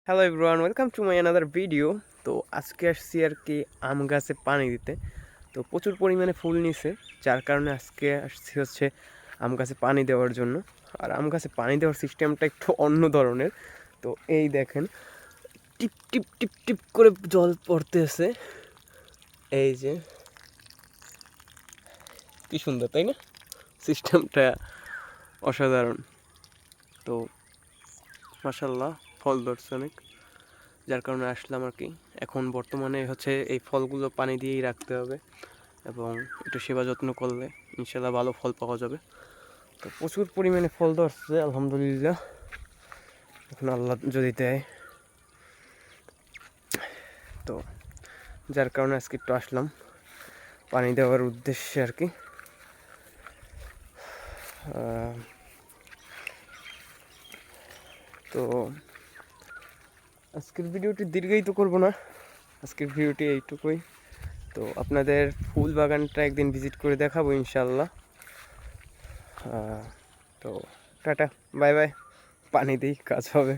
Hello everyone, welcome to my another video. তো আজকে আসছি আর কি আম গাছে পানি দিতে। তো প্রচুর পরিমাণে ফুল নিছে, যার কারণে আজকে আসছি হচ্ছে আম গাছে পানি দেওয়ার জন্য। আর আম গাছে পানি দেওয়ার সিস্টেমটা একটু অন্য ধরনের। তো এই দেখেন, টিপ টিপ টিপ টিপ করে জল পড়তেছে। এই যে কি সুন্দর, তাই না? সিস্টেমটা অসাধারণ। তো মাশাল্লাহ, ফল ধরছে অনেক, যার কারণে আসলাম আর কি। এখন বর্তমানে হচ্ছে এই ফলগুলো পানি দিয়েই রাখতে হবে এবং একটু সেবা যত্ন করলে ইনশাল্লাহ ভালো ফল পাওয়া যাবে। তো প্রচুর পরিমাণে ফল ধরছে আলহামদুলিল্লাহ, এখন আল্লাহ যদি দেয়। তো যার কারণে আজকে একটু আসলাম পানি দেওয়ার উদ্দেশ্যে আর কি। তো আজকের ভিডিওটি দীর্ঘায়িত করবো না, আজকের ভিডিওটি এইটুকুই। তো আপনাদের ফুল বাগানটা একদিন ভিজিট করে দেখাবো ইনশাল্লাহ। তো টাটা, বাই বাই। পানি দিই, কাজ হবে।